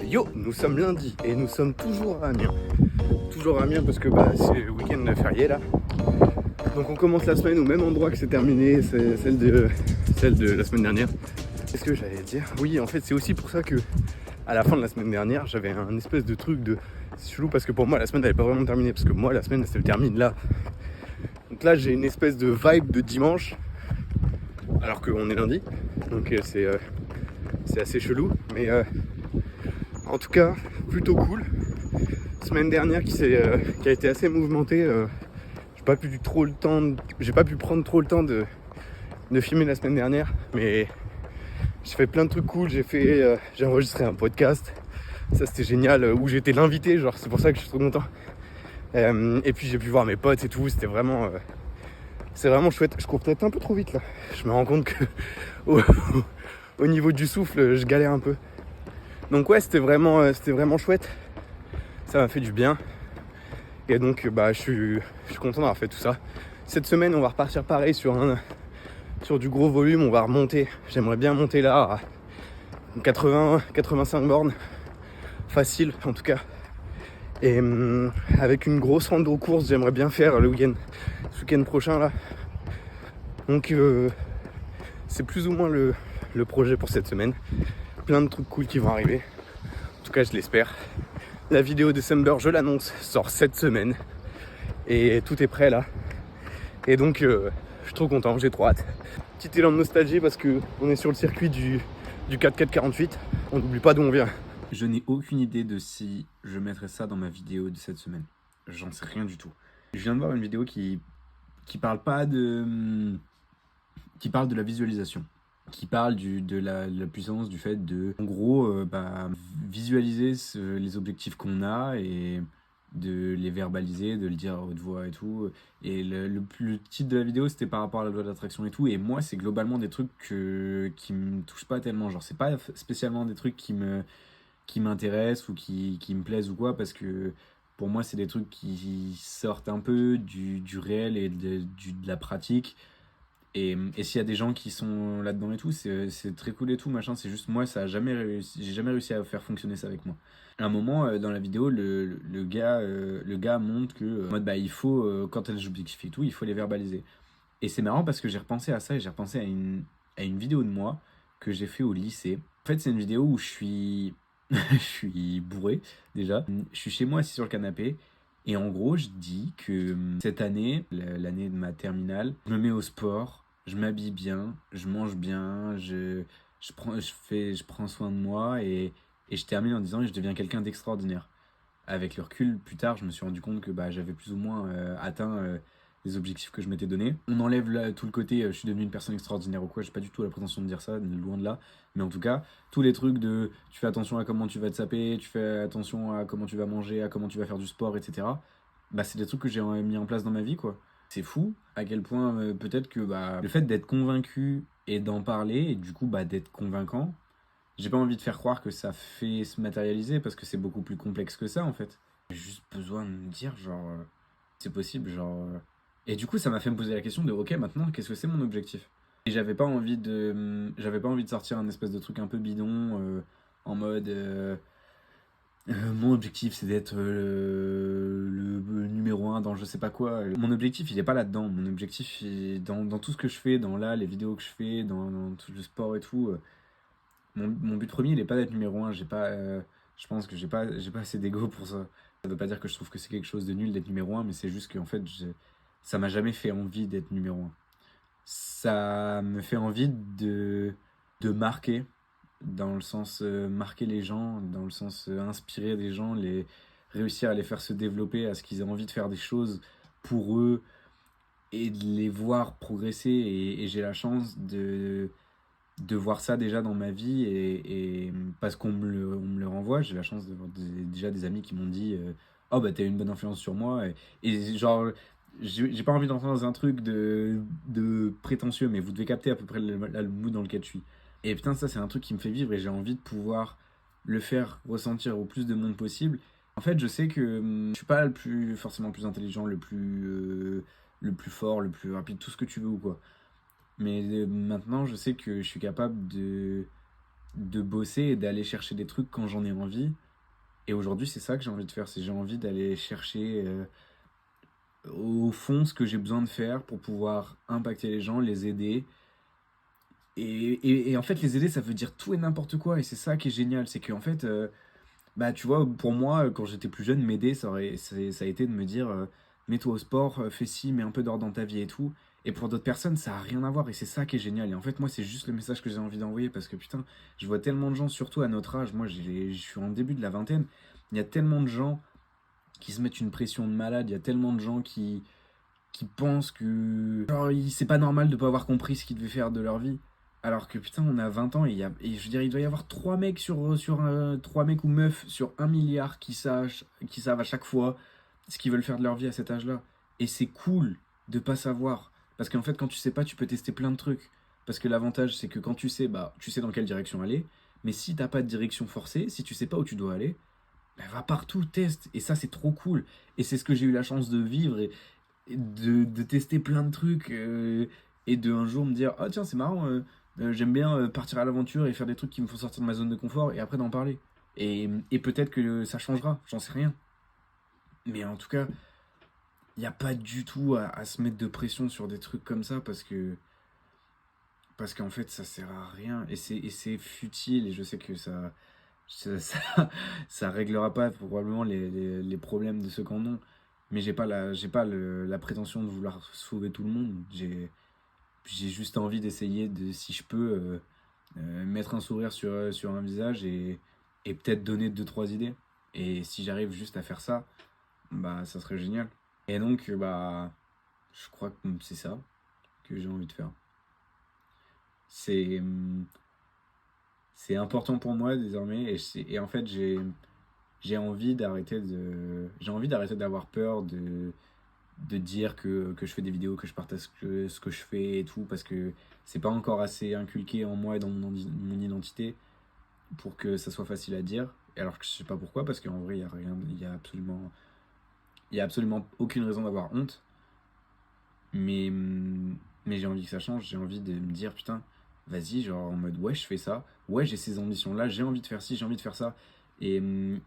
Yo, nous sommes lundi et nous sommes toujours à Amiens. Toujours à Amiens parce que c'est le week-end férié là. Donc on commence la semaine au même endroit que c'est terminé, c'est celle de la semaine dernière. Qu'est-ce que j'allais dire? Oui, en fait c'est aussi pour ça que à la fin de la semaine dernière j'avais un espèce de truc de... C'est chelou parce que pour moi la semaine elle n'est pas vraiment terminée parce que moi la semaine elle se termine là. Donc là j'ai une espèce de vibe de dimanche alors qu'on est lundi. Donc c'est assez chelou mais en tout cas plutôt cool. Semaine dernière qui a été assez mouvementée. J'ai pas pu prendre trop le temps de filmer la semaine dernière, mais j'ai fait plein de trucs cool. J'ai enregistré un podcast, ça c'était génial, où j'étais l'invité, genre c'est pour ça que je suis trop content. Et puis j'ai pu voir mes potes et tout, c'est vraiment chouette. Je cours peut-être un peu trop vite là. Je me rends compte que au niveau du souffle, je galère un peu. Donc ouais, c'était vraiment chouette. Ça m'a fait du bien. Et donc je suis content d'avoir fait tout ça. Cette semaine on va repartir pareil sur du gros volume, on va remonter. J'aimerais bien monter là à 80-85 bornes. Facile en tout cas. Et avec une grosse rando course, j'aimerais bien faire ce week-end prochain là. Donc c'est plus ou moins le projet pour cette semaine. Plein de trucs cool qui vont arriver. En tout cas je l'espère. La vidéo December, je l'annonce, sort cette semaine. Et tout est prêt là. Et donc je suis trop content, j'ai trop hâte. Petit élan de nostalgie parce qu'on est sur le circuit du 4x48. On n'oublie pas d'où on vient. Je n'ai aucune idée de si je mettrai ça dans ma vidéo de cette semaine. J'en sais rien du tout. Je viens de voir une vidéo qui parle pas de... qui parle de la visualisation. Qui parle de la puissance du fait de, en gros, visualiser les objectifs qu'on a et de les verbaliser, de le dire à haute voix et tout. Et le titre de la vidéo, c'était par rapport à la loi d'attraction et tout. Et moi, c'est globalement des trucs qui me touchent pas tellement. Genre, c'est pas spécialement des trucs qui m'intéressent ou qui me plaisent ou quoi, parce que pour moi, c'est des trucs qui sortent un peu du réel et de la pratique. Et s'il y a des gens qui sont là-dedans et tout, c'est très cool et tout, machin. C'est juste moi, j'ai jamais réussi à faire fonctionner ça avec moi. À un moment, dans la vidéo, le gars montre que, en mode, il faut, quand tu as des objectifs et tout, il faut les verbaliser. Et c'est marrant parce que j'ai repensé à ça et j'ai repensé à une vidéo de moi que j'ai fait au lycée. En fait, c'est une vidéo où je suis, je suis bourré, déjà. Je suis chez moi assis sur le canapé. Et en gros, je dis que cette année, l'année de ma terminale, je me mets au sport, je m'habille bien, je mange bien, je prends soin de moi et je termine en disant que je deviens quelqu'un d'extraordinaire. Avec le recul, plus tard, je me suis rendu compte que j'avais plus ou moins atteint les objectifs que je m'étais donnés. On enlève là, tout le côté je suis devenu une personne extraordinaire ou quoi, j'ai pas du tout la prétention de dire ça, loin de là. Mais en tout cas, tous les trucs de tu fais attention à comment tu vas te saper, tu fais attention à comment tu vas manger, à comment tu vas faire du sport, etc. C'est des trucs que j'ai mis en place dans ma vie, quoi. C'est fou à quel point peut-être que le fait d'être convaincu et d'en parler, et du coup d'être convaincant, j'ai pas envie de faire croire que ça fait se matérialiser parce que c'est beaucoup plus complexe que ça en fait. J'ai juste besoin de me dire genre c'est possible genre et du coup ça m'a fait me poser la question de ok maintenant qu'est-ce que c'est mon objectif. Et j'avais pas envie de sortir un espèce de truc un peu bidon en mode mon objectif c'est d'être le numéro un dans je sais pas quoi. Mon objectif il est pas là-dedans. Mon objectif il est dans tout ce que je fais, dans là les vidéos que je fais, dans tout le sport et tout. Mon but premier, il est pas d'être numéro un. Je pense que j'ai pas assez d'ego pour ça. Ça veut pas dire que je trouve que c'est quelque chose de nul d'être numéro un, mais c'est juste qu'en fait, ça m'a jamais fait envie d'être numéro un. Ça me fait envie de marquer, dans le sens marquer les gens, dans le sens inspirer des gens, réussir à les faire se développer, à ce qu'ils aient envie de faire des choses pour eux et de les voir progresser. Et j'ai la chance de voir ça déjà dans ma vie et parce qu'on me le renvoie. J'ai la chance d'avoir déjà des amis qui m'ont dit oh t'as une bonne influence sur moi et genre j'ai pas envie d'entrer dans un truc de prétentieux, mais vous devez capter à peu près le mood dans lequel je suis. Et putain, ça c'est un truc qui me fait vivre et j'ai envie de pouvoir le faire ressentir au plus de monde possible. En fait, je sais que je suis pas forcément le plus intelligent, le plus fort, le plus rapide, tout ce que tu veux ou quoi. Mais maintenant, je sais que je suis capable de bosser et d'aller chercher des trucs quand j'en ai envie. Et aujourd'hui, c'est ça que j'ai envie de faire. C'est j'ai envie d'aller chercher au fond ce que j'ai besoin de faire pour pouvoir impacter les gens, les aider. Et en fait, les aider, ça veut dire tout et n'importe quoi. Et c'est ça qui est génial. C'est qu'en fait, bah, tu vois, pour moi, quand j'étais plus jeune, m'aider, ça a été de me dire mets-toi au sport, fais ci, mets un peu d'ordre dans ta vie et tout. Et pour d'autres personnes, ça a rien à voir. Et c'est ça qui est génial. Et en fait, moi, c'est juste le message que j'ai envie d'envoyer parce que putain, je vois tellement de gens, surtout à notre âge. Moi, je suis en début de la vingtaine. Il y a tellement de gens qui se mettent une pression de malade. Il y a tellement de gens qui pensent que genre, c'est pas normal de pas avoir compris ce qu'ils devaient faire de leur vie. Alors que putain, on a 20 ans et je veux dire, il doit y avoir 3 mecs trois mecs ou meufs sur 1 milliard qui savent à chaque fois ce qu'ils veulent faire de leur vie à cet âge-là. Et c'est cool de pas savoir. Parce qu'en fait, quand tu sais pas, tu peux tester plein de trucs. Parce que l'avantage, c'est que quand tu sais, bah, tu sais dans quelle direction aller. Mais si t'as pas de direction forcée, si tu sais pas où tu dois aller, bah, va partout, teste. Et ça, c'est trop cool. Et c'est ce que j'ai eu la chance de vivre. Et de tester plein de trucs et de un jour me dire ah tiens c'est marrant j'aime bien partir à l'aventure et faire des trucs qui me font sortir de ma zone de confort et après d'en parler et peut-être que ça changera, j'en sais rien, mais en tout cas il n'y a pas du tout à se mettre de pression sur des trucs comme ça parce qu'en fait ça sert à rien et c'est futile et je sais que ça réglera pas probablement les problèmes de ceux qui en ont. Mais j'ai pas la prétention de vouloir sauver tout le monde. J'ai juste envie d'essayer de, si je peux, mettre un sourire sur un visage et peut-être donner deux, trois idées. Et si j'arrive juste à faire ça, bah ça serait génial. Et donc, bah, je crois que c'est ça que j'ai envie de faire. C'est, c'est important pour moi désormais et en fait j'ai envie d'arrêter d'avoir peur de dire que je fais des vidéos, que je partage ce que je fais et tout, parce que c'est pas encore assez inculqué en moi et dans mon identité pour que ça soit facile à dire. Et alors que je sais pas pourquoi, parce qu'en vrai, il y a absolument aucune raison d'avoir honte. Mais, mais j'ai envie que ça change, j'ai envie de me dire, putain, vas-y, genre en mode, ouais, je fais ça, ouais, j'ai ces ambitions-là, j'ai envie de faire ci, j'ai envie de faire ça. Et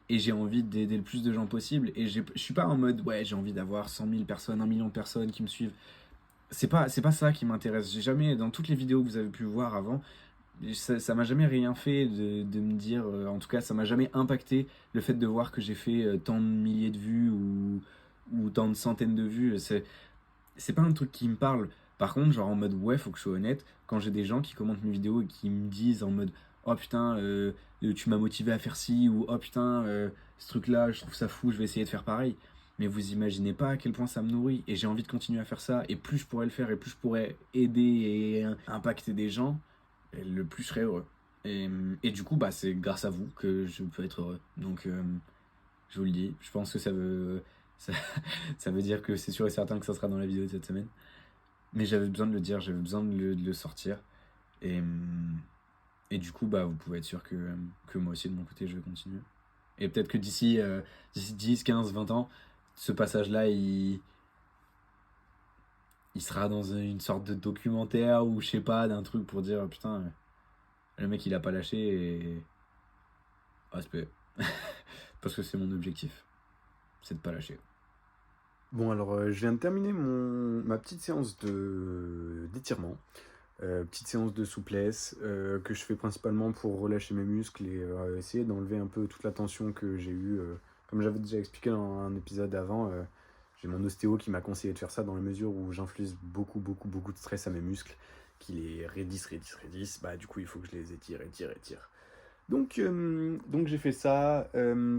j'ai envie d'aider le plus de gens possible. Et je suis pas en mode, ouais, j'ai envie d'avoir 100 000 personnes, 1 million de personnes qui me suivent. C'est pas ça qui m'intéresse. J'ai jamais, dans toutes les vidéos que vous avez pu voir avant, ça m'a jamais rien fait de me dire, en tout cas, ça m'a jamais impacté le fait de voir que j'ai fait tant de milliers de vues ou tant de centaines de vues. C'est pas un truc qui me parle. Par contre, genre en mode ouais, faut que je sois honnête, quand j'ai des gens qui commentent mes vidéos et qui me disent en mode oh putain, tu m'as motivé à faire ci, ou oh putain, ce truc-là, je trouve ça fou, je vais essayer de faire pareil. Mais vous imaginez pas à quel point ça me nourrit et j'ai envie de continuer à faire ça. Et plus je pourrais le faire et plus je pourrais aider et impacter des gens, et le plus je serais heureux. Et du coup, bah, c'est grâce à vous que je peux être heureux. Donc, je vous le dis, je pense que ça, ça veut dire que c'est sûr et certain que ça sera dans la vidéo de cette semaine. Mais j'avais besoin de le dire, j'avais besoin de le sortir. Et, et du coup, bah, vous pouvez être sûr que moi aussi, de mon côté, je vais continuer. Et peut-être que d'ici 10, 15, 20 ans, ce passage-là, il sera dans une sorte de documentaire ou je sais pas, d'un truc pour dire putain, le mec il a pas lâché et. Respect. Parce que c'est mon objectif, c'est de pas lâcher. Bon, alors je viens de terminer ma petite séance d'étirement, petite séance de souplesse que je fais principalement pour relâcher mes muscles et essayer d'enlever un peu toute la tension que j'ai eue. Comme j'avais déjà expliqué dans un épisode avant, j'ai mon ostéo qui m'a conseillé de faire ça dans la mesure où j'inflige beaucoup, beaucoup, beaucoup de stress à mes muscles, qui les raidissent. Bah, du coup, il faut que je les étire. Donc j'ai fait ça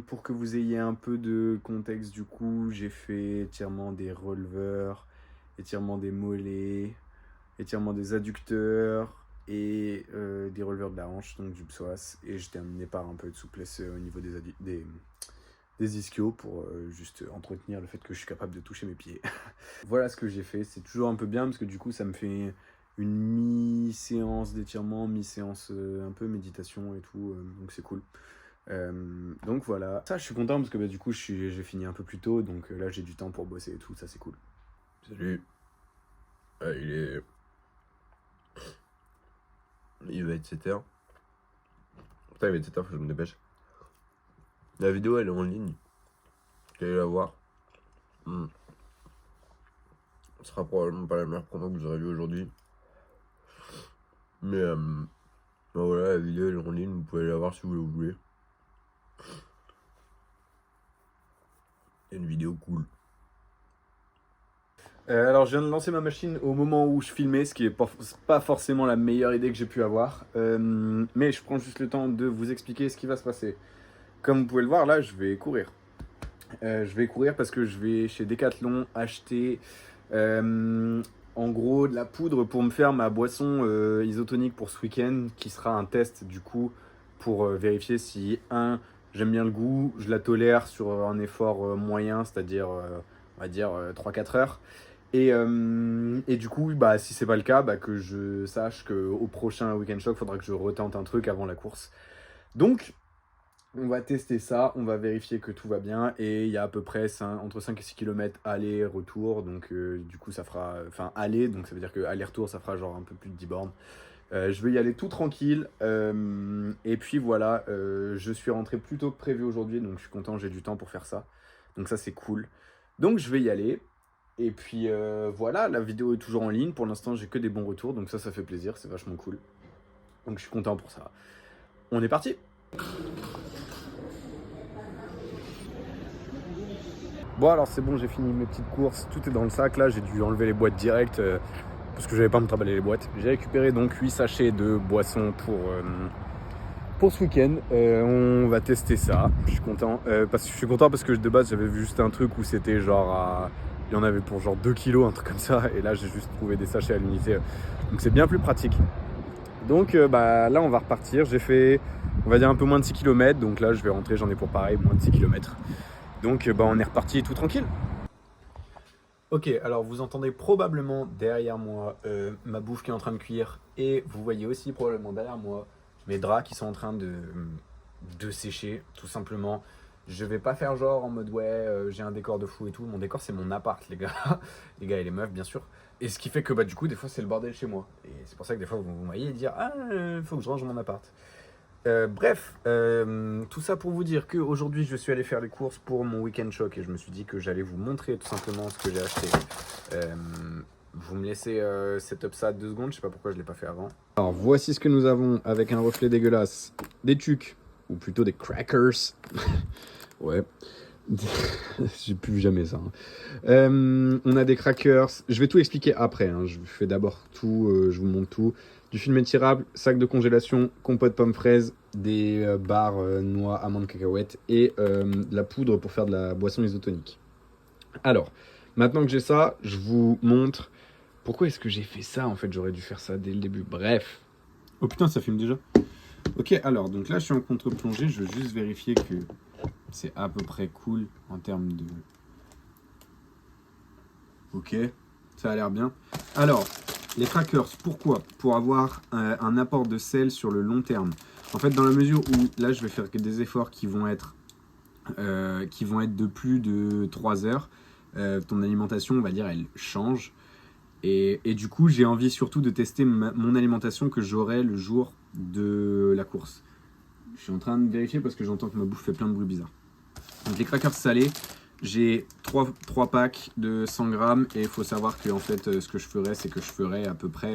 pour que vous ayez un peu de contexte. Du coup, j'ai fait étirement des releveurs, étirement des mollets, étirement des adducteurs et des releveurs de la hanche, donc du psoas. Et j'ai terminé par un peu de souplesse au niveau des ischios pour juste entretenir le fait que je suis capable de toucher mes pieds. Voilà ce que j'ai fait. C'est toujours un peu bien parce que du coup, ça me fait une mi-séance d'étirement, mi-séance un peu méditation et tout, donc c'est cool. Donc voilà, ça je suis content parce que bah, du coup j'ai fini un peu plus tôt, donc là j'ai du temps pour bosser et tout, ça c'est cool. Salut. Il va être 7h. Putain, il était tard, faut que je me dépêche. La vidéo, elle est en ligne. Vous allez la voir. Ce sera probablement pas la meilleure promo que vous aurez vue aujourd'hui. Mais bah voilà, la vidéo, elle est en ligne. Vous pouvez la voir si vous le voulez. C'est une vidéo cool. Alors, je viens de lancer ma machine au moment où je filmais, ce qui est pas forcément la meilleure idée que j'ai pu avoir. Mais je prends juste le temps de vous expliquer ce qui va se passer. Comme vous pouvez le voir, là, je vais courir. Je vais courir parce que je vais chez Decathlon acheter en gros de la poudre pour me faire ma boisson isotonique pour ce week-end, qui sera un test du coup pour vérifier si, j'aime bien le goût, je la tolère sur un effort moyen, c'est-à-dire on va dire 3-4 heures. Et du coup, bah, si c'est pas le cas, bah, que je sache qu'au prochain Weekend Shock, il faudra que je retente un truc avant la course. Donc, on va tester ça, on va vérifier que tout va bien. Et il y a à peu près entre 5 et 6 km aller-retour. Donc, du coup, ça fera. Enfin, aller, donc ça veut dire que aller-retour, ça fera genre un peu plus de 10 bornes. Je vais y aller tout tranquille. Et puis voilà, je suis rentré plus tôt que prévu aujourd'hui. Donc, je suis content, j'ai du temps pour faire ça. Donc, ça, c'est cool. Donc, je vais y aller. Et puis voilà, la vidéo est toujours en ligne. Pour l'instant, j'ai que des bons retours. Donc ça fait plaisir, c'est vachement cool. Donc je suis content pour ça. On est parti! Bon alors c'est bon, j'ai fini mes petites courses. Tout est dans le sac là. J'ai dû enlever les boîtes direct parce que je n'avais pas à me trimballer les boîtes. J'ai récupéré donc 8 sachets de boissons pour ce week-end. On va tester ça. Je suis content. Je suis content parce que de base, j'avais vu juste un truc où c'était genre il y en avait pour genre 2 kilos, un truc comme ça. Et là, j'ai juste trouvé des sachets à l'unité. Donc, c'est bien plus pratique. Donc, bah, là, on va repartir. J'ai fait, on va dire, un peu moins de 6 km. Donc là, je vais rentrer. J'en ai pour pareil, moins de 6 km. Donc, bah, on est reparti tout tranquille. Ok, alors vous entendez probablement derrière moi ma bouffe qui est en train de cuire. Et vous voyez aussi probablement derrière moi mes draps qui sont en train de sécher, tout simplement. Je vais pas faire genre en mode ouais, j'ai un décor de fou et tout. Mon décor, c'est mon appart, les gars. Les gars et les meufs, bien sûr. Et ce qui fait que bah, du coup, des fois, c'est le bordel chez moi. Et c'est pour ça que des fois, vous me voyez dire ah, faut que je range mon appart. Bref, tout ça pour vous dire qu'aujourd'hui, je suis allé faire les courses pour mon Weekend Shock et je me suis dit que j'allais vous montrer tout simplement ce que j'ai acheté. Vous me laissez setup ça 2 secondes, je sais pas pourquoi je l'ai pas fait avant. Alors voici ce que nous avons avec un reflet dégueulasse. Des tucs, ou plutôt des crackers. Ouais, j'ai plus jamais ça. On a des crackers, je vais tout expliquer après, hein. Je fais d'abord tout, je vous montre tout. Du film étirable, sac de congélation, compote pomme fraise, des barres noix, amandes, cacahuètes et de la poudre pour faire de la boisson isotonique. Alors, maintenant que j'ai ça, je vous montre pourquoi est-ce que j'ai fait ça. En fait, j'aurais dû faire ça dès le début. Bref. Oh putain, ça filme déjà. Ok, alors, donc là, je suis en contre-plongée. Je veux juste vérifier que c'est à peu près cool en termes de... Ok, ça a l'air bien. Alors, les crackers, pourquoi? Pour avoir un apport de sel sur le long terme. En fait, dans la mesure où, là, je vais faire des efforts qui vont être de plus de 3 heures, ton alimentation, on va dire, elle change. Et du coup, j'ai envie surtout de tester mon alimentation que j'aurai le jour de la course. Je suis en train de vérifier parce que j'entends que ma bouffe fait plein de bruits bizarres. Donc les crackers salés, j'ai 3 packs de 100 grammes et il faut savoir que en fait, ce que je ferais, c'est que je ferais à peu près,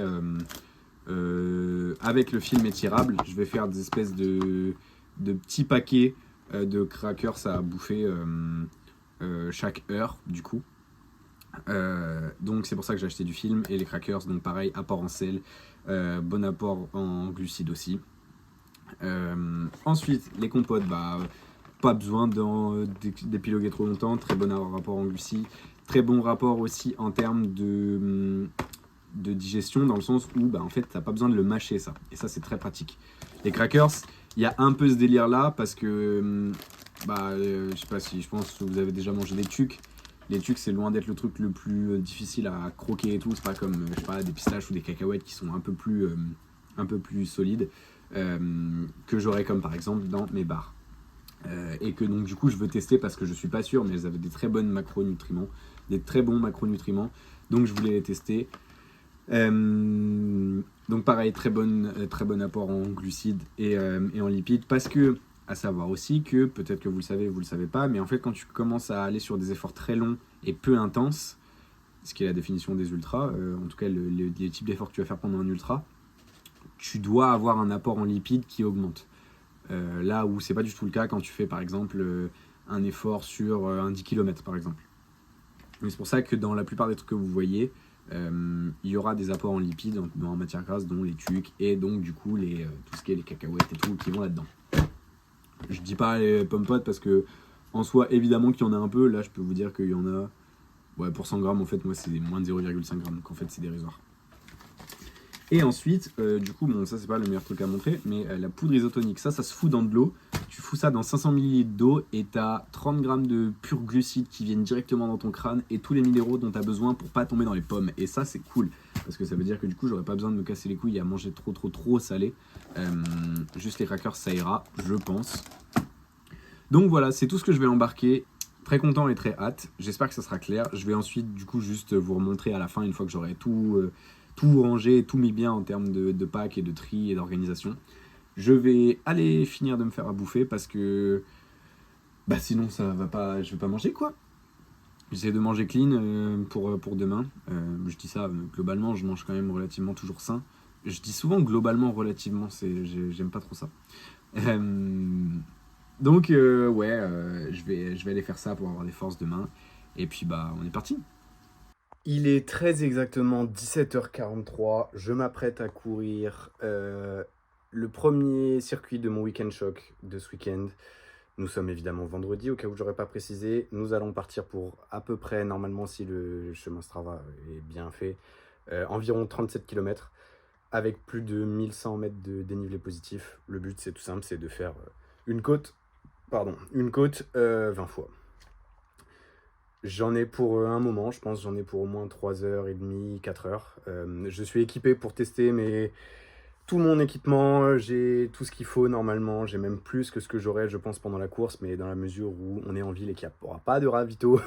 avec le film étirable, je vais faire des espèces de petits paquets de crackers à bouffer chaque heure du coup. Donc c'est pour ça que j'ai acheté du film. Et les crackers, donc pareil, apport en sel, bon apport en glucides aussi. Ensuite les compotes, bah pas besoin d'épiloguer trop longtemps. Très bon rapport en glucides, très bon rapport aussi en termes de digestion, dans le sens où bah, en fait t'as pas besoin de le mâcher, ça, et ça c'est très pratique. Les crackers, il y a un peu ce délire là parce que je sais pas si, je pense que vous avez déjà mangé des tucs. Les tucs, c'est loin d'être le truc le plus difficile à croquer et tout. C'est pas comme je sais pas, des pistaches ou des cacahuètes qui sont un peu plus solides, que j'aurais comme par exemple dans mes bars. Et que donc du coup je veux tester parce que je suis pas sûr, mais elles avaient des très bons macronutriments, donc je voulais les tester. Donc pareil, très bon apport en glucides et en lipides, parce que, à savoir aussi que, peut-être que vous le savez, vous le savez pas, mais en fait quand tu commences à aller sur des efforts très longs et peu intenses, ce qui est la définition des ultras, en tout cas les types d'efforts que tu vas faire pendant un ultra, tu dois avoir un apport en lipides qui augmente. Là où c'est pas du tout le cas quand tu fais par exemple un effort sur un 10 km par exemple. Mais c'est pour ça que dans la plupart des trucs que vous voyez, il y aura des apports en lipides, en matière grasse, dont les tucs et donc du coup tout ce qui est les cacahuètes et tout qui vont là-dedans. Je dis pas les pommes potes parce que en soi évidemment qu'il y en a un peu, là je peux vous dire qu'il y en a pour 100 grammes en fait moi c'est moins de 0,5 grammes donc en fait c'est dérisoire. Et ensuite, du coup, bon, ça c'est pas le meilleur truc à montrer, mais la poudre isotonique, ça se fout dans de l'eau. Tu fous ça dans 500 ml d'eau et t'as 30 grammes de purs glucides qui viennent directement dans ton crâne et tous les minéraux dont t'as besoin pour pas tomber dans les pommes. Et ça, c'est cool, parce que ça veut dire que du coup, j'aurais pas besoin de me casser les couilles à manger trop salé. Juste les crackers, ça ira, je pense. Donc voilà, c'est tout ce que je vais embarquer. Très content et très hâte. J'espère que ça sera clair. Je vais ensuite, du coup, juste vous remontrer à la fin, une fois que j'aurai tout rangé, tout mis bien en termes de pack et de tri et d'organisation. Je vais aller finir de me faire à bouffer parce que sinon ça va pas, je vais pas manger quoi. J'essaie de manger clean pour demain. Je dis ça globalement, je mange quand même relativement toujours sain. Je dis souvent globalement relativement, j'aime pas trop ça. Donc je vais aller faire ça pour avoir des forces demain. Et puis on est parti. Il est très exactement 17h43, je m'apprête à courir le premier circuit de mon week-end choc de ce week-end. Nous sommes évidemment vendredi, au cas où j'aurais pas précisé. Nous allons partir pour à peu près, normalement si le chemin Strava est bien fait, environ 37 km avec plus de 1100 mètres de dénivelé positif. Le but c'est tout simple, c'est de faire une côte 20 fois. J'en ai pour un moment, je pense, j'en ai pour au moins 3h30, 4h. Je suis équipé pour tester tout mon équipement, j'ai tout ce qu'il faut normalement, j'ai même plus que ce que j'aurais, je pense, pendant la course, mais dans la mesure où on est en ville et qu'il n'y aura pas de ravito,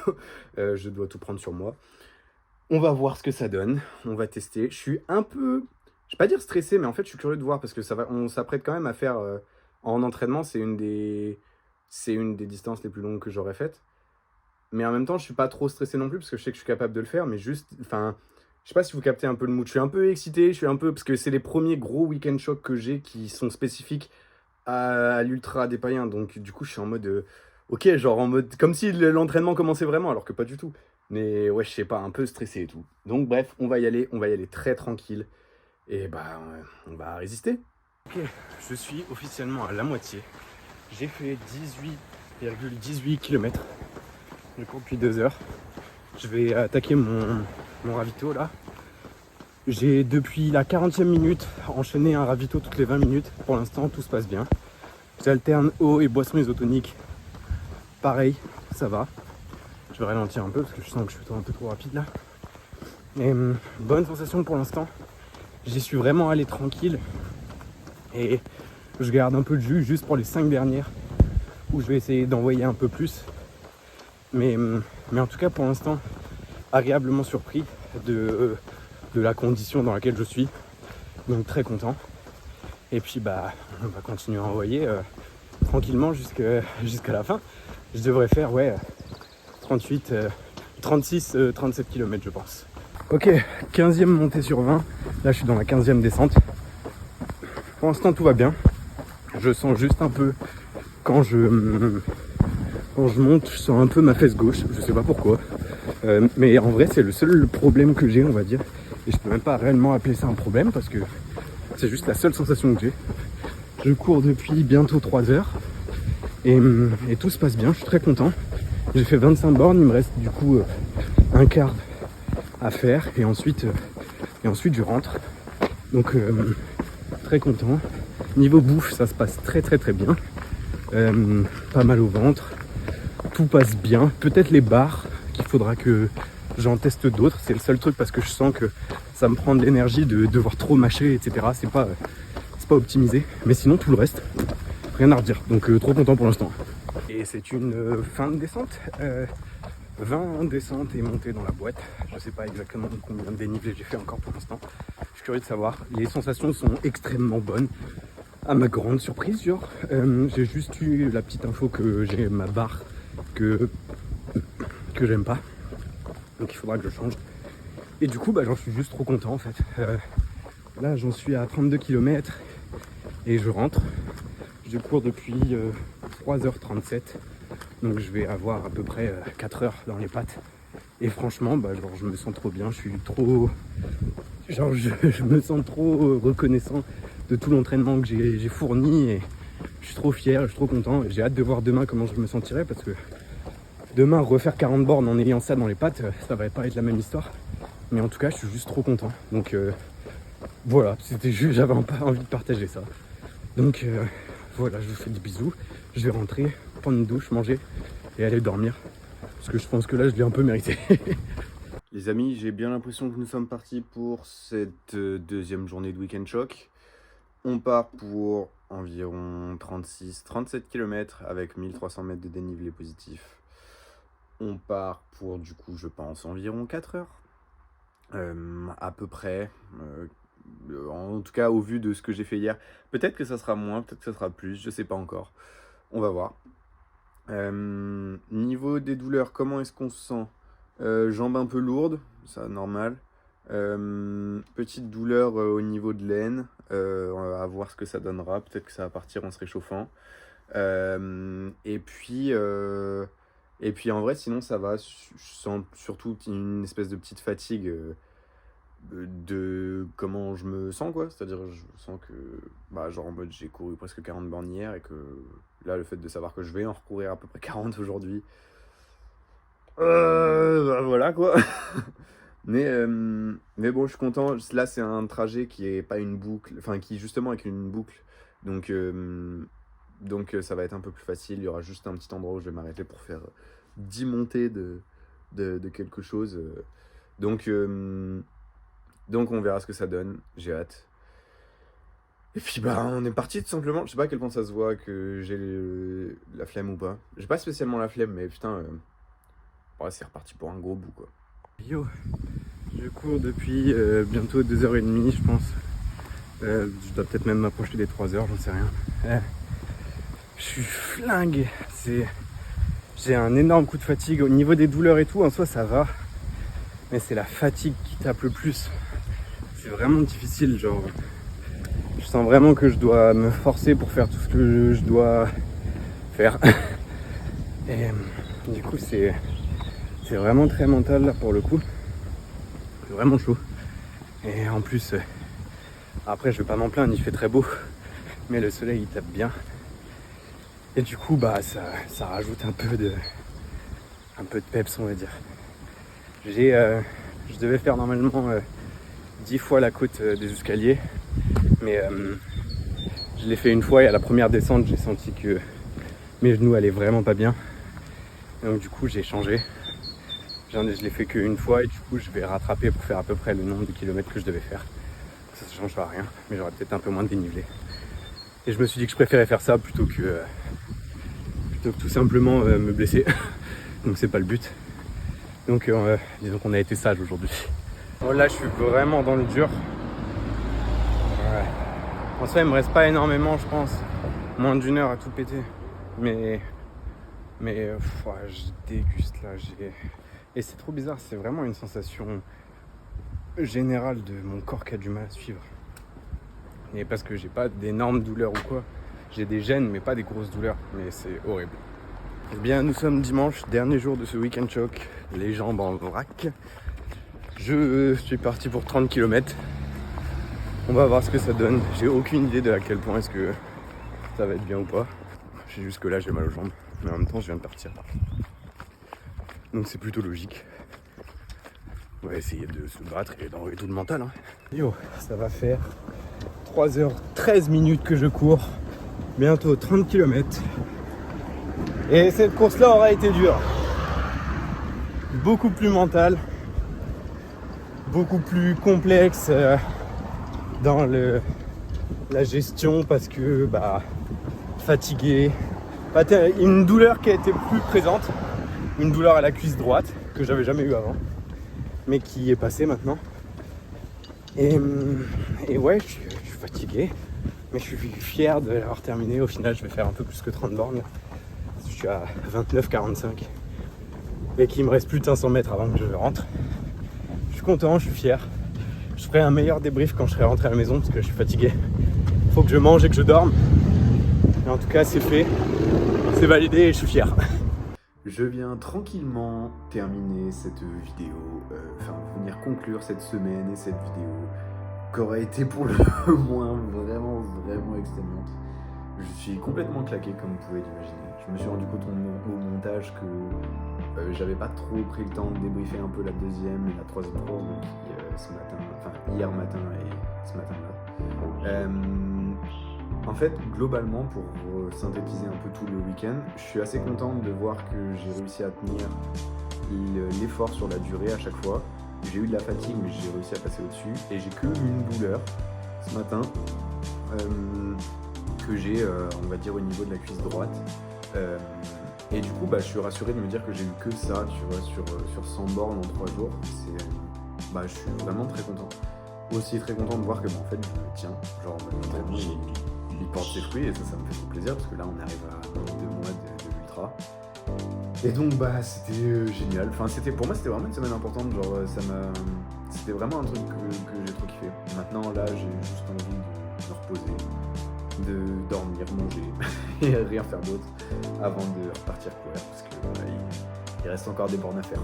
je dois tout prendre sur moi. On va voir ce que ça donne, on va tester. Je suis un peu, je vais pas dire stressé, mais en fait, je suis curieux de voir parce que on s'apprête quand même à faire, en entraînement, c'est une des distances les plus longues que j'aurais faites. Mais en même temps, je suis pas trop stressé non plus parce que je sais que je suis capable de le faire, mais juste, je sais pas si vous captez un peu le mood. Je suis un peu excité, parce que c'est les premiers gros week-end chocs que j'ai qui sont spécifiques à l'ultra des païens. Donc du coup, je suis en mode, ok, genre en mode, comme si l'entraînement commençait vraiment, alors que pas du tout. Mais ouais, je sais pas, un peu stressé et tout. Donc bref, on va y aller très tranquille. Et on va résister. Ok, je suis officiellement à la moitié. J'ai fait 18,18 km. Je cours depuis 2 heures. Je vais attaquer mon ravito là. J'ai depuis la 40e minute enchaîné un ravito toutes les 20 minutes. Pour l'instant, tout se passe bien. J'alterne eau et boissons isotoniques. Pareil, ça va. Je vais ralentir un peu parce que je sens que je suis un peu trop rapide là. Et bonne sensation pour l'instant. J'y suis vraiment allé tranquille. Et je garde un peu de jus juste pour les 5 dernières où je vais essayer d'envoyer un peu plus. Mais en tout cas, pour l'instant, agréablement surpris de la condition dans laquelle je suis. Donc très content. Et puis on va continuer à envoyer tranquillement jusqu'à la fin. Je devrais faire 36, 37 km je pense. Ok, 15e montée sur 20. Là je suis dans la 15e descente. Pour l'instant tout va bien. Je sens juste un peu quand je monte, je sens un peu ma fesse gauche, je sais pas pourquoi. Mais en vrai, c'est le seul problème que j'ai, on va dire. Et je peux même pas réellement appeler ça un problème parce que c'est juste la seule sensation que j'ai. Je cours depuis bientôt 3 heures et tout se passe bien, je suis très content. J'ai fait 25 bornes, il me reste du coup un quart à faire et ensuite je rentre. Donc très content. Niveau bouffe, ça se passe très bien. Pas mal au ventre. Tout passe bien, peut-être les barres qu'il faudra que j'en teste d'autres, c'est le seul truc parce que je sens que ça me prend de l'énergie de devoir trop mâcher, etc. C'est pas optimisé, mais sinon tout le reste, rien à redire, donc trop content pour l'instant. Et c'est une fin de descente 20 descentes et montées dans la boîte. Je sais pas exactement combien de dénivelé j'ai fait encore pour l'instant. Je suis curieux de savoir. Les sensations sont extrêmement bonnes. À ma grande surprise, genre. J'ai juste eu la petite info que j'ai ma barre que j'aime pas. Donc il faudra que je change. Et du coup, bah, j'en suis juste trop content en fait. Là, j'en suis à 32 km et je rentre. Je cours depuis 3h37. Donc je vais avoir à peu près 4 heures dans les pattes. Et franchement, bah, genre, je me sens trop bien. Je suis trop... Genre, je me sens trop reconnaissant de tout l'entraînement que j'ai fourni. Et je suis trop fier, je suis trop content. J'ai hâte de voir demain comment je me sentirai. Parce que demain, refaire 40 bornes en ayant ça dans les pattes, ça va pas être la même histoire. Mais en tout cas, je suis juste trop content. Donc voilà, c'était juste, j'avais pas envie de partager ça. Donc voilà, je vous fais des bisous. Je vais rentrer, prendre une douche, manger et aller dormir. Parce que je pense que là, je l'ai un peu mérité. Les amis, j'ai bien l'impression que nous sommes partis pour cette deuxième journée de Week-end Choc. On part pour environ 36-37 km avec 1300 mètres de dénivelé positif. On part pour, du coup, je pense, environ 4 heures. À peu près. En tout cas, au vu de ce que j'ai fait hier. Peut-être que ça sera moins, peut-être que ça sera plus, je sais pas encore. On va voir. Niveau des douleurs, comment est-ce qu'on se sent? Jambes un peu lourdes, ça normal. Petite douleur au niveau de l'aine, à voir ce que ça donnera. Peut-être que ça va partir en se réchauffant. Et puis en vrai, sinon ça va. Je sens surtout une espèce de petite fatigue de comment je me sens, quoi. C'est-à-dire, je sens que, bah, genre en mode, j'ai couru presque 40 bornes hier et que là, le fait de savoir que je vais en recourir à peu près 40 aujourd'hui, bah, voilà, quoi. Mais bon, je suis content. Là, c'est un trajet qui est pas une boucle, enfin, qui justement avec une boucle. Donc, ça va être un peu plus facile. Il y aura juste un petit endroit où je vais m'arrêter pour faire 10 montées de quelque chose. Donc on verra ce que ça donne, j'ai hâte. Et puis bah on est parti tout simplement, je sais pas à quel point ça se voit que j'ai la flemme ou pas. J'ai pas spécialement la flemme, mais putain, ouais, c'est reparti pour un gros bout, quoi. Yo, je cours depuis bientôt 2h30 je pense. Je dois peut-être même m'approcher des 3h, j'en sais rien. Je suis flingué, j'ai un énorme coup de fatigue. Au niveau des douleurs et tout, en soi ça va. Mais c'est la fatigue qui tape le plus. C'est vraiment difficile, genre je sens vraiment que je dois me forcer pour faire tout ce que je dois faire. Et du coup c'est vraiment très mental là pour le coup. C'est vraiment chaud. Et en plus après je vais pas m'en plaindre, il fait très beau, mais le soleil il tape bien. Et du coup bah ça rajoute un peu de peps, on va dire. Je devais faire normalement 10 fois la côte des escaliers, mais je l'ai fait une fois et à la première descente j'ai senti que mes genoux allaient vraiment pas bien. Donc du coup j'ai changé. Je l'ai fait qu'une fois et du coup je vais rattraper pour faire à peu près le nombre de kilomètres que je devais faire. Ça ne changera rien, mais j'aurai peut-être un peu moins de dénivelé. Et je me suis dit que je préférais faire ça plutôt que tout simplement me blesser. Donc c'est pas le but. Donc disons qu'on a été sage aujourd'hui. Bon, là je suis vraiment dans le dur. Ouais. En soi il me reste pas énormément je pense. Moins d'1 heure à tout péter. Mais ouais, je déguste là. Et c'est trop bizarre, c'est vraiment une sensation générale de mon corps qui a du mal à suivre. Et parce que j'ai pas d'énormes douleurs ou quoi. J'ai des gênes mais pas des grosses douleurs. Mais c'est horrible. Eh bien, nous sommes dimanche, dernier jour de ce week-end choc, les jambes en vrac. Je suis parti pour 30 km. On va voir ce que ça donne. J'ai aucune idée de à quel point est-ce que ça va être bien ou pas. Jusque là, j'ai mal aux jambes, mais en même temps, je viens de partir. Donc c'est plutôt logique. On va essayer de se battre et d'envoyer tout le mental. Hein. Yo, ça va faire 3h13 minutes que je cours. Bientôt 30 km. Et cette course-là aura été dure. Beaucoup plus mentale. Beaucoup plus complexe dans la gestion parce que fatigué. Une douleur qui a été plus présente. une douleur à la cuisse droite que j'avais jamais eu avant, mais qui est passée maintenant. Et ouais, je suis fatigué, mais je suis fier de l'avoir terminé. Au final, je vais faire un peu plus que 30 bornes. Je suis à 29,45 et qu'il me reste plus de 500 mètres avant que je rentre. Je suis content, je suis fier. Je ferai un meilleur débrief quand je serai rentré à la maison parce que je suis fatigué. Il faut que je mange et que je dorme. Mais en tout cas, c'est fait, c'est validé et je suis fier. Je viens tranquillement terminer cette vidéo, venir conclure cette semaine et cette vidéo qui aurait été pour le moins vraiment exténuante. Je suis complètement claqué comme vous pouvez l'imaginer. Je me suis rendu compte au montage que j'avais pas trop pris le temps de débriefer un peu la deuxième et la troisième course, donc hier matin et ce matin-là. En fait, globalement, pour synthétiser un peu tout le week-end, je suis assez content de voir que j'ai réussi à tenir l'effort sur la durée à chaque fois. J'ai eu de la fatigue, mais j'ai réussi à passer au-dessus. Et j'ai que une douleur ce matin que j'ai, on va dire, au niveau de la cuisse droite. Et du coup, je suis rassuré de me dire que j'ai eu que ça, tu vois, sur 100 bornes en 3 jours. Je suis vraiment très content. Aussi très content de voir que en fait, je me tiens. Genre, vraiment, il porte ses fruits et ça me fait trop plaisir parce que là, on arrive à 2 mois de l'ultra. Et donc, c'était génial. Enfin, pour moi, c'était vraiment une semaine importante. Genre, c'était vraiment un truc que j'ai trop kiffé. Maintenant, là, j'ai juste envie de me reposer, de dormir, manger et rien faire d'autre avant de repartir courir parce que il reste encore des bornes à faire.